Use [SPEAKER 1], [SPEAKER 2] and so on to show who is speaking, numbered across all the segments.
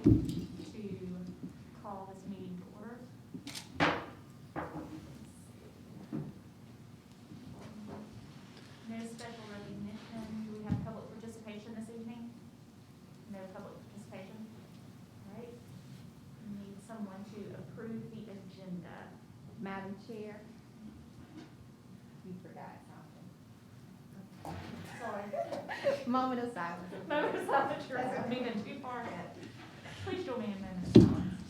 [SPEAKER 1] to call this meeting to order. No special recognition. Do we have public participation this evening? No public participation. All right. We need someone to approve the agenda.
[SPEAKER 2] Madam Chair, you forgot something.
[SPEAKER 1] Sorry.
[SPEAKER 2] Moment of silence.
[SPEAKER 1] Moment of silence, you're moving too far ahead. Please join me in a moment of silence.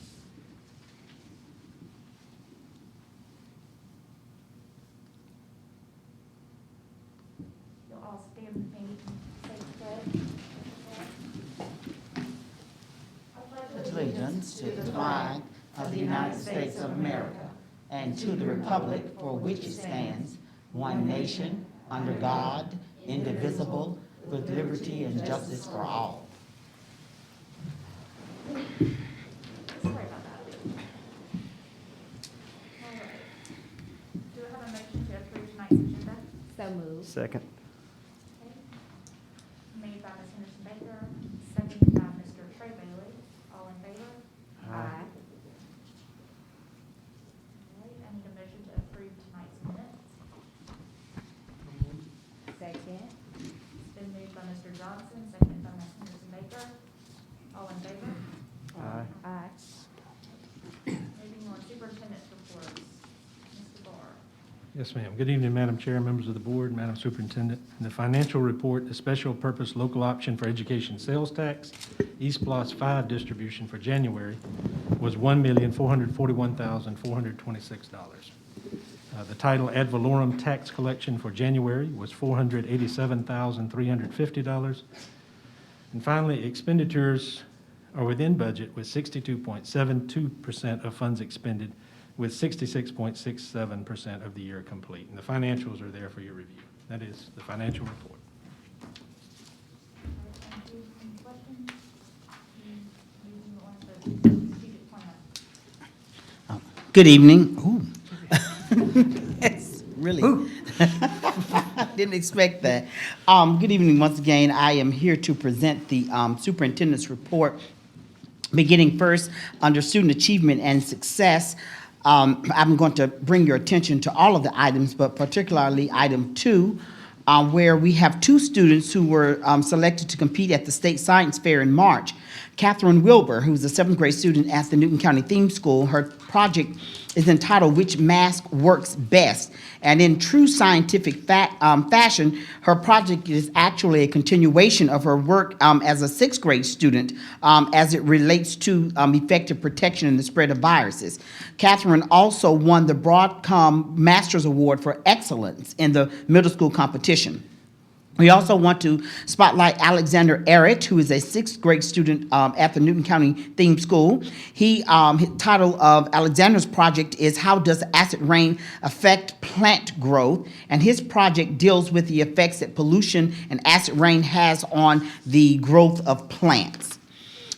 [SPEAKER 1] You'll all stand with me and say the pledge.
[SPEAKER 3] Allegiance to the flag of the United States of America and to the republic for which it stands, one nation, under God, indivisible, with liberty and justice for all.
[SPEAKER 1] Sorry about that. All right. Do I have a motion to approve tonight's agenda?
[SPEAKER 2] So moved.
[SPEAKER 4] Second.
[SPEAKER 1] Okay. Made by Ms. Henderson Baker, seconded by Mr. Trey Bailey. All in favor?
[SPEAKER 2] Aye.
[SPEAKER 1] All right, I need a motion to approve tonight's minutes.
[SPEAKER 2] Second.
[SPEAKER 1] It's been moved by Mr. Johnson, seconded by Ms. Henderson Baker. All in favor?
[SPEAKER 4] Aye.
[SPEAKER 2] Aye.
[SPEAKER 1] Moving on, superintendent's reports. Mr. Barr.
[SPEAKER 4] Yes, ma'am. Good evening, Madam Chair, members of the board, Madam Superintendent. In the financial report, the special purpose local option for education sales tax, East Plus 5 distribution for January was $1,441,426. The title ad valorem tax collection for January was $487,350. And finally, expenditures are within budget with 62.72% of funds expended, with 66.67% of the year complete. And the financials are there for your review. That is the financial report.
[SPEAKER 1] All right, thank you. Any questions? Moving on to strategic plan.
[SPEAKER 3] Good evening. Ooh. Yes, really. Didn't expect that. Good evening once again. I am here to present the superintendent's report. Beginning first under student achievement and success, I'm going to bring your attention to all of the items, but particularly item 2, where we have 2 students who were selected to compete at the State Science Fair in March. Catherine Wilbur, who's a 7th grade student at the Newton County Theme School, her project is entitled Which Mask Works Best? And in true scientific fashion, her project is actually a continuation of her work as a 6th grade student as it relates to effective protection and the spread of viruses. Catherine also won the Broadcom Masters Award for Excellence in the middle school competition. We also want to spotlight Alexander Arrett, who is a 6th grade student at the Newton County Theme School. His title of Alexander's project is How Does Acid Rain Affect Plant Growth? And his project deals with the effects that pollution and acid rain has on the growth of plants.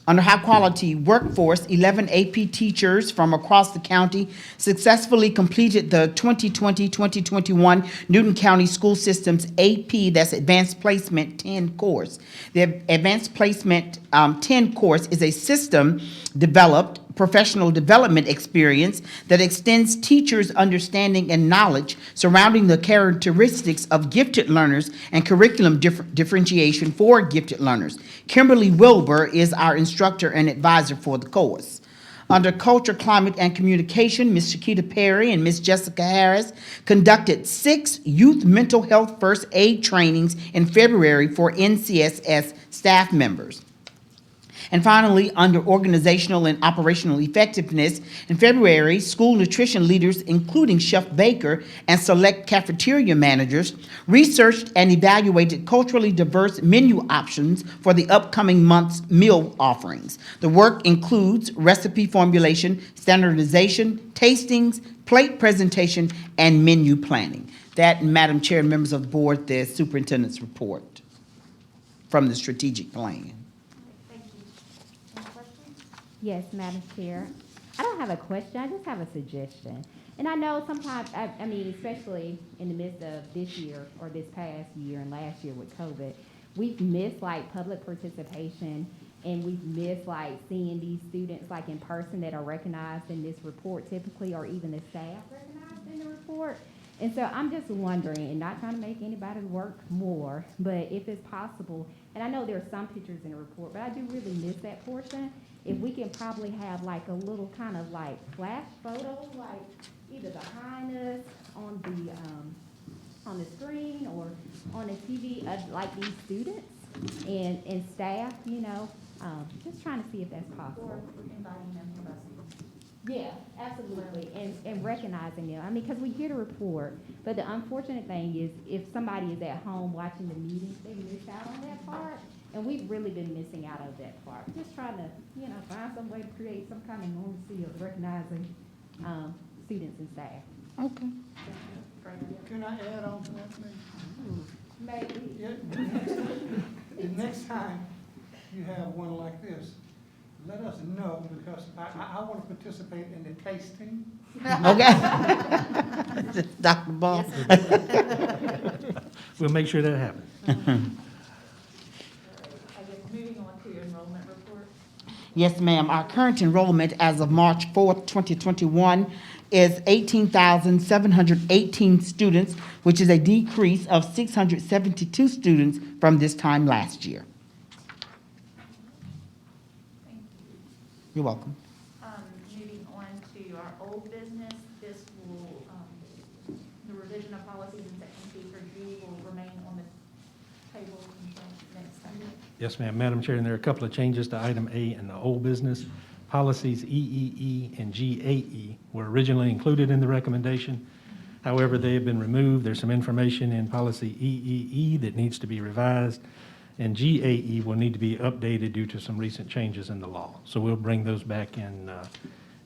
[SPEAKER 3] Under high quality workforce, 11 AP teachers from across the county successfully completed the 2020-2021 Newton County School System's AP, that's Advanced Placement 10 course. The Advanced Placement 10 course is a system developed professional development experience that extends teachers' understanding and knowledge surrounding the characteristics of gifted learners and curriculum differentiation for gifted learners. Kimberly Wilbur is our instructor and advisor for the course. Under Culture, Climate, and Communication, Ms. Shakita Perry and Ms. Jessica Harris conducted 6 youth mental health first aid trainings in February for NCSS staff members. And finally, under organizational and operational effectiveness, in February, school nutrition leaders, including Chef Baker and select cafeteria managers, researched and evaluated culturally diverse menu options for the upcoming month's meal offerings. The work includes recipe formulation, standardization, tastings, plate presentation, and menu planning. That, Madam Chair and members of the board, the superintendent's report from the strategic plan.
[SPEAKER 1] Thank you. Any questions?
[SPEAKER 2] Yes, Madam Chair. I don't have a question, I just have a suggestion. And I know sometimes, I mean, especially in the midst of this year or this past year and last year with COVID, we've missed like public participation and we've missed like seeing these students like in person that are recognized in this report typically, or even the staff recognized in the report. And so I'm just wondering, and not trying to make anybody work more, but if it's possible, and I know there are some pictures in the report, but I do really miss that portion. If we can probably have like a little kind of like flash photo, like either behind us on the screen or on the TV of like these students and staff, you know, just trying to see if that's
[SPEAKER 1] Or
[SPEAKER 2] possible.
[SPEAKER 1] inviting them to us.
[SPEAKER 2] Yeah, absolutely, and recognizing them. I mean, because we hear the report, but the unfortunate thing is if somebody is at home watching the meeting, they miss out on that part, and we've really been missing out of that part. Just trying to, you know, find some way to create some kind of normalcy of recognizing students and staff.
[SPEAKER 3] Okay.
[SPEAKER 5] Can I add on to that, maybe?
[SPEAKER 2] Maybe.
[SPEAKER 5] Yeah. The next time you have one like this, let us know, because I want to participate in the tasting.
[SPEAKER 3] Okay. Dr. Ball?
[SPEAKER 4] We'll make sure that happens.
[SPEAKER 1] I guess moving on to enrollment report.
[SPEAKER 3] Yes, ma'am. Our current enrollment as of March 4th, 2021 is 18,718 students, which is a decrease of 672 students from this time last year.
[SPEAKER 1] Thank you.
[SPEAKER 3] You're welcome.
[SPEAKER 1] Moving on to our old business, this will, the revision of policies in section P for G will remain on the table until next time.
[SPEAKER 4] Yes, ma'am. Madam Chair, and there are a couple of changes to item A in the old business. Policies EEE and GAE were originally included in the recommendation. However, they have been removed. There's some information in policy EEE that needs to be revised, and GAE will need to be updated due to some recent changes in the law. So we'll bring those back in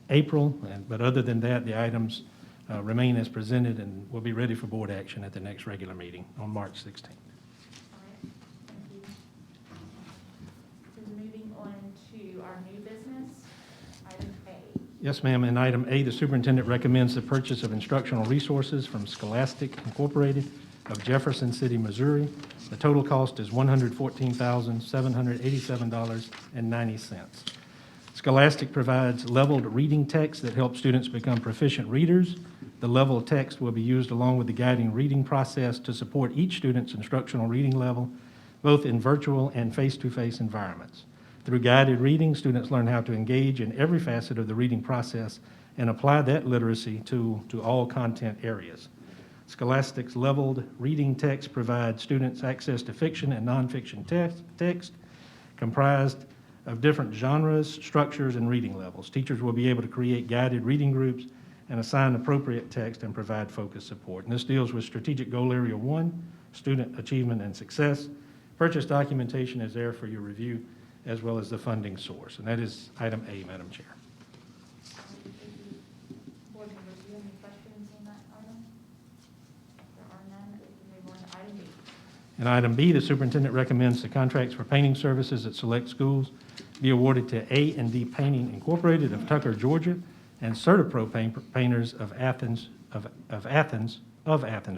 [SPEAKER 4] April, but other than that, the items remain as presented and will be ready for board action at the next regular meeting on March 16th.
[SPEAKER 1] All right, thank you. So moving on to our new business, item A.
[SPEAKER 4] Yes, ma'am. In item A, the superintendent recommends the purchase of instructional resources from Scholastic Incorporated of Jefferson City, Missouri. The total cost is $114,787.90. Scholastic provides leveled reading text that help students become proficient readers. The leveled text will be used along with the guiding reading process to support each student's instructional reading level, both in virtual and face-to-face environments. Through guided reading, students learn how to engage in every facet of the reading process and apply that literacy to all content areas. Scholastic's leveled reading text provides students access to fiction and nonfiction text comprised of different genres, structures, and reading levels. Teachers will be able to create guided reading groups and assign appropriate text and provide focused support. And this deals with Strategic Goal Area 1, Student Achievement and Success. Purchase documentation is there for your review, as well as the funding source. And that is item A, Madam Chair.
[SPEAKER 1] Board members, do you have any questions on that item? If there are none, we can move on to item B.
[SPEAKER 4] In item B, the superintendent recommends the contracts for painting services at select schools be awarded to A&D Painting Incorporated of Tucker, Georgia, and CertaPro Painters of Athens,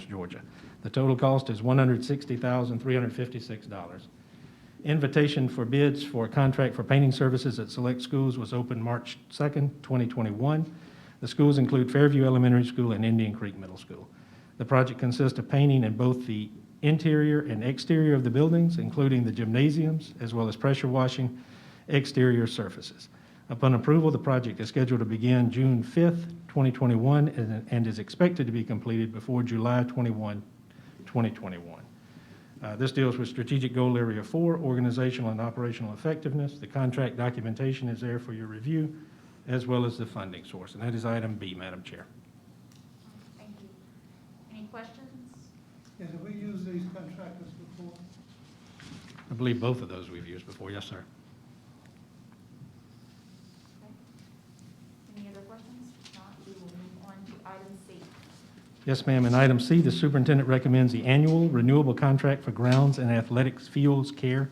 [SPEAKER 4] Georgia. The total cost is $160,356. Invitation for bids for a contract for painting services at select schools was opened March 2nd, 2021. The schools include Fairview Elementary School and Indian Creek Middle School. The project consists of painting in both the interior and exterior of the buildings, including the gymnasiums, as well as pressure washing exterior surfaces. Upon approval, the project is scheduled to begin June 5th, 2021, and is expected to be completed before July 21, 2021. This deals with Strategic Goal Area 4, Organizational and Operational Effectiveness. The contract documentation is there for your review, as well as the funding source. And that is item B, Madam Chair.
[SPEAKER 1] Thank you. Any questions?
[SPEAKER 5] Yes, have we used these contractors before?
[SPEAKER 4] I believe both of those we've used before. Yes, sir.
[SPEAKER 1] Okay. Any other questions? If not, we will move on to item C.
[SPEAKER 4] Yes, ma'am. In item C, the superintendent recommends the annual renewable contract for grounds and athletics fields care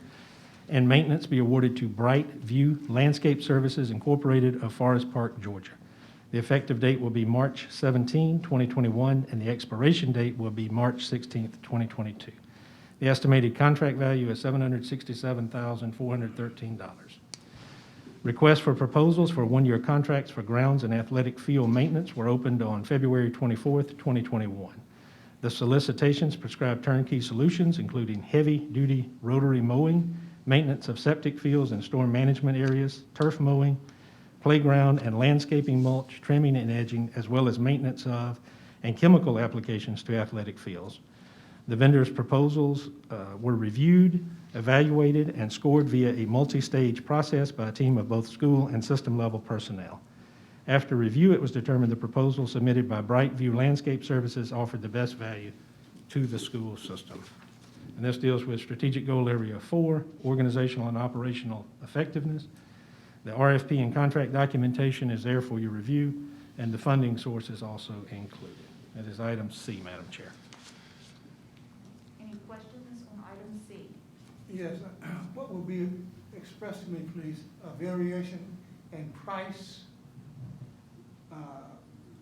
[SPEAKER 4] and maintenance be awarded to Bright View Landscape Services Incorporated of Forest Park, Georgia. The effective date will be March 17, 2021, and the expiration date will be March 16, 2022. The estimated contract value is $767,413. Requests for proposals for one-year contracts for grounds and athletic field maintenance were opened on February 24th, 2021. The solicitations prescribe turnkey solutions, including heavy-duty rotary mowing, maintenance of septic fields and storm management areas, turf mowing, playground and landscaping mulch, trimming and edging, as well as maintenance of and chemical applications to athletic fields. The vendors' proposals were reviewed, evaluated, and scored via a multi-stage process by a team of both school and system-level personnel. After review, it was determined the proposal submitted by Brightview Landscape Services offered the best value to the school system. And this deals with Strategic Goal Area 4, Organizational and Operational Effectiveness. The RFP and contract documentation is there for your review, and the funding source is also included. That is item C, Madam Chair.
[SPEAKER 1] Any questions on item C?
[SPEAKER 5] Yes, what will be, expressed to me, please, a variation in price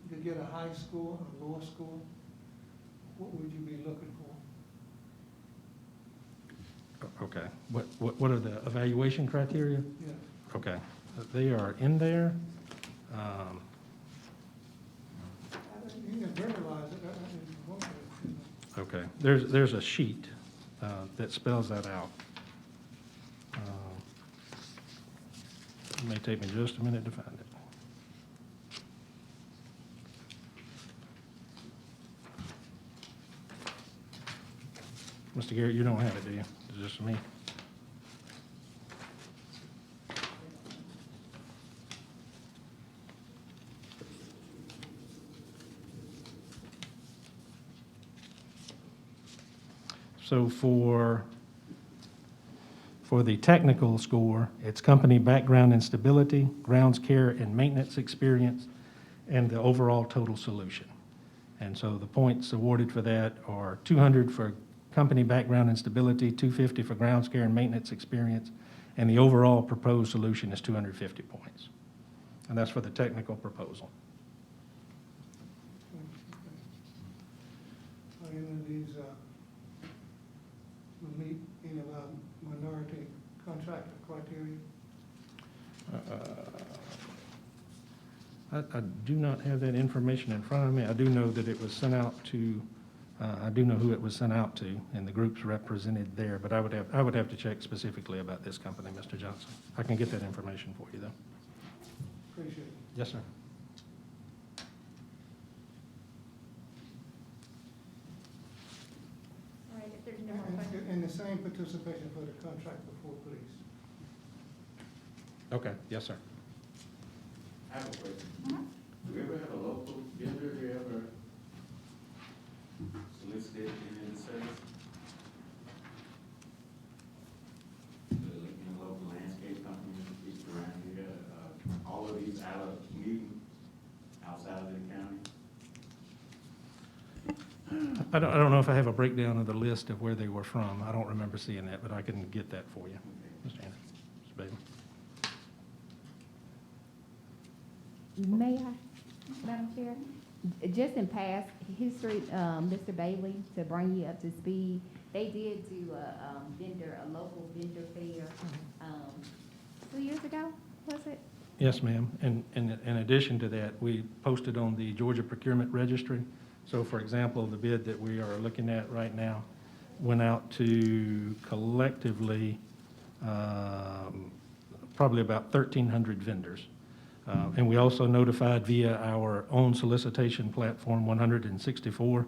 [SPEAKER 5] to get a high score, a lower score? What would you be looking for?
[SPEAKER 4] Okay. What are the evaluation criteria?
[SPEAKER 5] Yeah.
[SPEAKER 4] Okay. They are in there.
[SPEAKER 5] You can verbalize it, I didn't want to.
[SPEAKER 4] Okay. There's a sheet that spells that out. It may take me just a minute to find it. Mr. Garrett, you don't have it, do you? It's just me. So for the technical score, it's company background and stability, grounds care and maintenance experience, and the overall total solution. And so the points awarded for that are 200 for company background and stability, 250 for grounds care and maintenance experience, and the overall proposed solution is 250 points. And that's for the technical proposal.
[SPEAKER 5] Are any of these will meet any of our minority contractor criteria?
[SPEAKER 4] I do not have that information in front of me. I do know that it was sent out to, I do know who it was sent out to, and the groups represented there, but I would have to check specifically about this company, Mr. Johnson. I can get that information for you, though.
[SPEAKER 5] Appreciate it.
[SPEAKER 4] Yes, sir.
[SPEAKER 1] All right, if there's no more questions.
[SPEAKER 5] And the same participation for the contract before police.
[SPEAKER 4] Okay, yes, sir.
[SPEAKER 6] I have a question.
[SPEAKER 1] Mhm.
[SPEAKER 6] Do we ever have a local vendor who ever solicited any of the service? Local landscape companies, people around here, all of these out of meeting outside of the county?
[SPEAKER 4] I don't know if I have a breakdown of the list of where they were from. I don't remember seeing that, but I can get that for you. Mr. Anderson, Mr. Bailey.
[SPEAKER 2] May I, Madam Chair? Just in past history, Mr. Bailey, to bring you up to speed, they did do a local vendor fair, 2 years ago, was it?
[SPEAKER 4] Yes, ma'am. And in addition to that, we posted on the Georgia Procurement Registry. So for example, the bid that we are looking at right now went out to collectively probably about 1,300 vendors. And we also notified via our own solicitation platform 164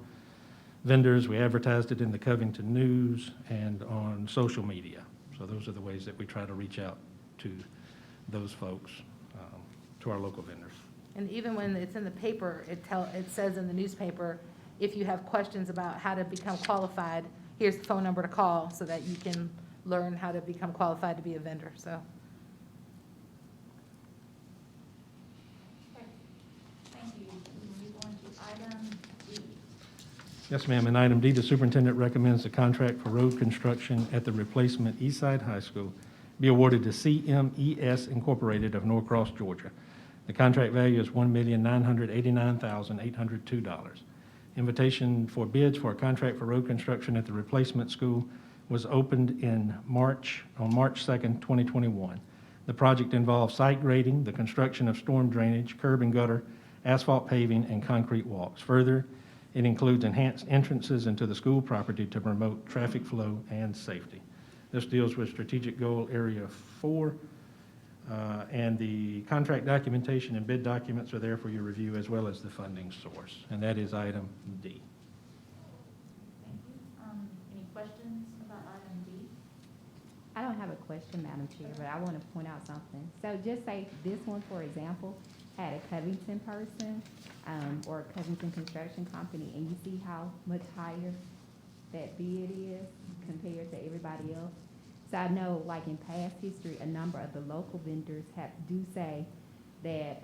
[SPEAKER 4] vendors. We advertised it in the Covington News and on social media. So those are the ways that we try to reach out to those folks, to our local vendors.
[SPEAKER 7] And even when it's in the paper, it says in the newspaper, if you have questions about how to become qualified, here's the phone number to call so that you can learn how to become qualified to be a vendor, so.
[SPEAKER 1] Okay. Thank you. We move on to item D.
[SPEAKER 4] Yes, ma'am. In item D, the superintendent recommends the contract for road construction at the replacement Eastside High School be awarded to CMES Incorporated of Norcross, Georgia. The contract value is $1,989,802. Invitation for bids for a contract for road construction at the replacement school was opened on March 2nd, 2021. The project involves site grading, the construction of storm drainage, curb and gutter, asphalt paving, and concrete walks. Further, it includes enhanced entrances into the school property to promote traffic flow and safety. This deals with Strategic Goal Area 4, and the contract documentation and bid documents are there for your review, as well as the funding source, and that is item D.
[SPEAKER 1] Thank you. Any questions about item D?
[SPEAKER 2] I don't have a question, Madam Chair, but I want to point out something. So just say this one, for example, had a Covington person, or a Covington Construction Company, and you see how much higher that bid is compared to everybody else. So I know, like in past history, a number of the local vendors do say that,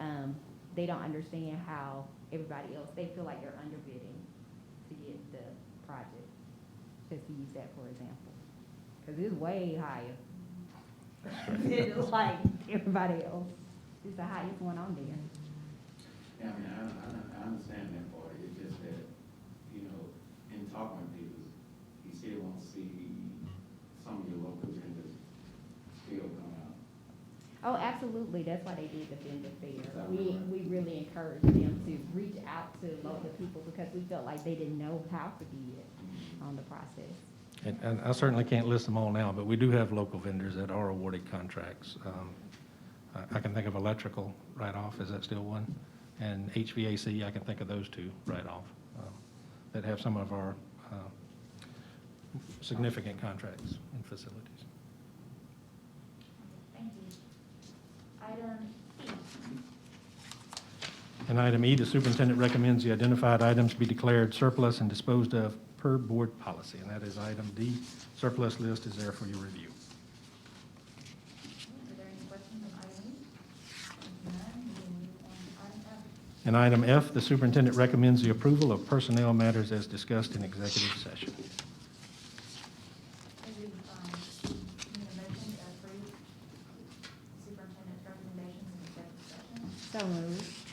[SPEAKER 2] they don't understand how everybody else, they feel like they're underbidding to get the project, just to use that for example. Cause it's way higher. It's like everybody else. It's the highest one on there.
[SPEAKER 6] Yeah, I mean, I understand that part, it's just that, you know, in talking with people, you still want to see some of your local vendors still come out.
[SPEAKER 2] Oh, absolutely, that's why they did the vendor fair.
[SPEAKER 6] That
[SPEAKER 2] We
[SPEAKER 6] was right.
[SPEAKER 2] really encouraged them to reach out to local people because we felt like they didn't know how to bid on the process.
[SPEAKER 4] And I certainly can't list them all now, but we do have local vendors that are awarded contracts. I can think of electrical right off, is that still one? And HVAC, I can think of those two right off, that have some of our significant contracts and facilities.
[SPEAKER 1] Thank you. Item E.
[SPEAKER 4] And item E, the superintendent recommends the identified items be declared surplus and disposed of per board policy, and that is item D. Surplus list is there for your review.
[SPEAKER 1] Are there any questions on item E? None, we will move on to item F.
[SPEAKER 4] And item F, the superintendent recommends the approval of personnel matters as discussed in executive session.
[SPEAKER 1] I do, need a motion to approve superintendent's recommendations in executive session.
[SPEAKER 2] So moved.